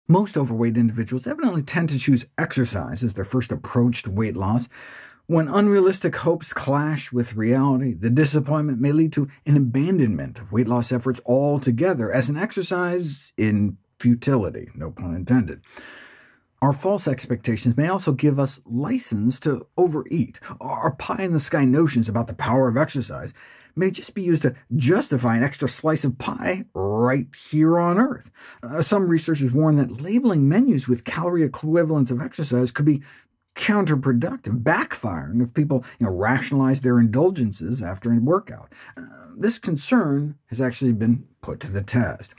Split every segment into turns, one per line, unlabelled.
Most overweight individuals evidently tend to choose exercise as their first approach to weight loss. When unrealistic hopes clash with reality, the disappointment may lead to an abandonment of weight loss efforts altogether as an exercise in futility, no pun intended. Our false expectations may also give us license to overeat. Our pie-in-the-sky notions about the power of exercise may just be used to justify an extra slice of pie right here on Earth. Some researchers warn that labeling menus with calorie equivalents of exercise could be counterproductive, backfiring if people rationalize their indulgences after a workout. This concern has actually been put to the test.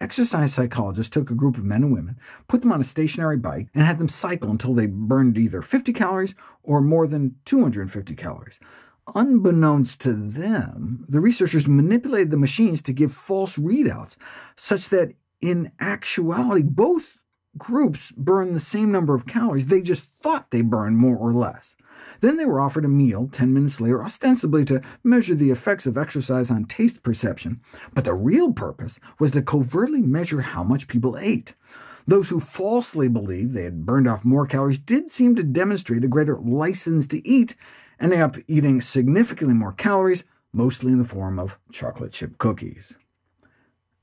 Exercise psychologists took a group of men and women, put them on a stationary bike, and had them cycle until they burned either 50 calories or more than 250 calories. Unbeknownst to them, the researchers manipulated the machines to give false readouts, such that in actuality both groups burned the same number of calories. They just thought they burned more or less. Then they were offered a meal 10 minutes later, ostensibly to measure the effects of exercise on taste perception, but the real purpose was to covertly measure how much people ate. Those who falsely believed they had burned off more calories did seem to demonstrate a greater license to eat, ending up eating significantly more calories, mostly in the form of chocolate chip cookies.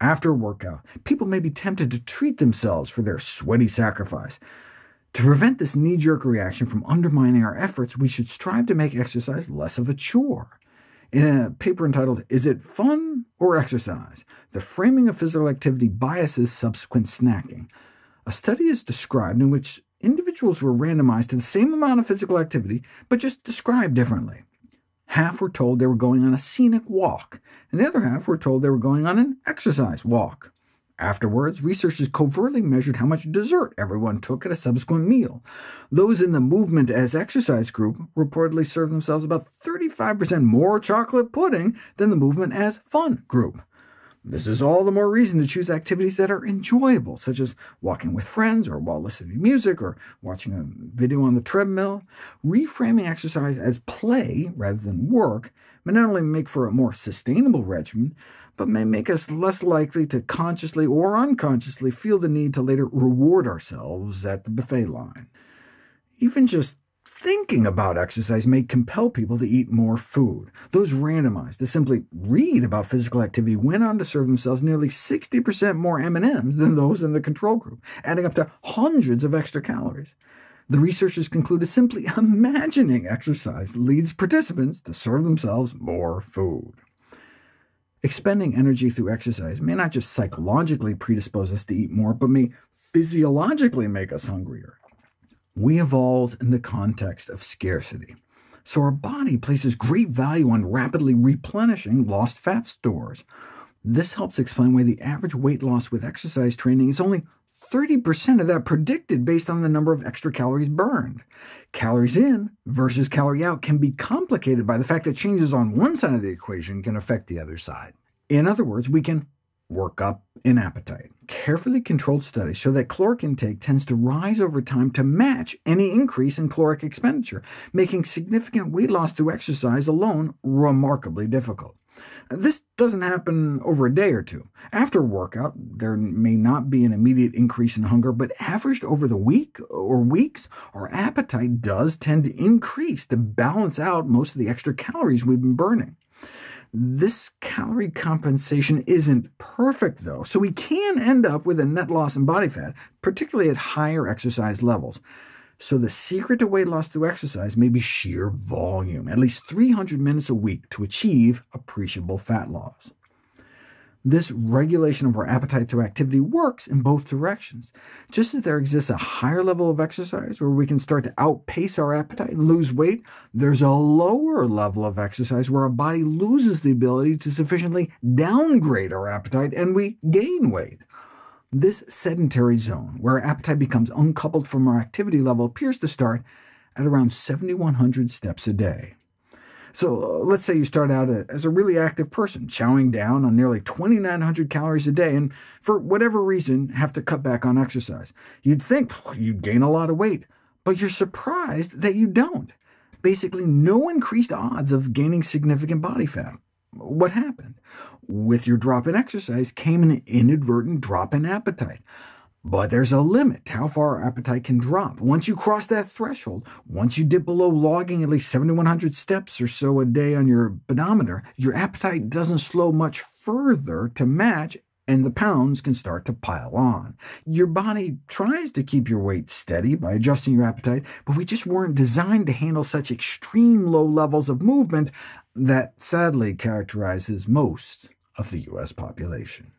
After a workout, people may be tempted to treat themselves for their sweaty sacrifice. To prevent this knee-jerk reaction from undermining our efforts, we should strive to make exercise less of a chore. In a paper entitled, "Is it Fun or Exercise? The Framing of Physical Activity Biases Subsequent Snacking," a study is described in which individuals were randomized to the same amount of physical activity, but just described differently. Half were told they were going on a scenic walk, and the other half were told they were going on an exercise walk. Afterwards, researchers covertly measured how much dessert everyone took at a subsequent meal. Those in the movement as exercise group reportedly served themselves about 35% more chocolate pudding than the movement as fun group. This is all the more reason to choose activities that are enjoyable, such as walking with friends, or while listening to music, or watching a video on the treadmill. Reframing exercise as play rather than work may not only make for a more sustainable regimen, but may make us less likely to consciously or unconsciously feel the need to later reward ourselves at the buffet line. Even just thinking about exercise may compel people to eat more food. Those randomized to simply read about physical activity went on to serve themselves nearly 60% more M&Ms than those in the control group, adding up to hundreds of extra calories. The researchers concluded simply imagining exercise leads participants to serve themselves more food. Expending energy through exercise may not just psychologically predispose us to eat more, but may physiologically make us hungrier. We evolved in the context of scarcity, so our body places great value on rapidly replenishing lost fat stores. This helps explain why the average weight loss with exercise training is only 30% of that predicted based on the number of extra calories burned. Calories in versus calorie out can be complicated by the fact that changes on one side of the equation can affect the other side. In other words, we can work up an appetite. Carefully controlled studies show that caloric intake tends to rise over time to match any increase in caloric expenditure, making significant weight loss through exercise alone remarkably difficult. This doesn't happen over a day or two. After a workout, there may not be an immediate increase in hunger, but averaged over the week or weeks, our appetite does tend to increase to balance out most of the extra calories we've been burning. This calorie compensation isn't perfect, though, so we can end up with a net loss in body fat, particularly at higher exercise levels. So the secret to weight loss through exercise may be sheer volume, at least 300 minutes a week to achieve appreciable fat loss. This regulation of our appetite through activity works in both directions. Just as there exists a higher level of exercise where we can start to outpace our appetite and lose weight, there's a lower level of exercise where our body loses the ability to sufficiently downgrade our appetite and we gain weight. This sedentary zone, where our appetite becomes uncoupled from our activity level, appears to start at around 7,100 steps a day. So let's say you start out as a really active person, chowing down on nearly 2,900 calories a day, and for whatever reason have to cut back on exercise. You'd think you'd gain a lot of weight, but you're surprised that you don't. Basically no increased odds of gaining significant body fat. what happened? With your drop in exercise came an inadvertent drop in appetite. But there's a limit to how far our appetite can drop. Once you cross that threshold, once you dip below logging at least 7,100 steps or so a day on your pedometer, your appetite doesn't slow much further to match, and the pounds can start to pile on. Your body tries to keep your weight steady by adjusting your appetite, but we just weren't designed to handle such extreme low levels of movement that sadly characterizes most of the U.S. population.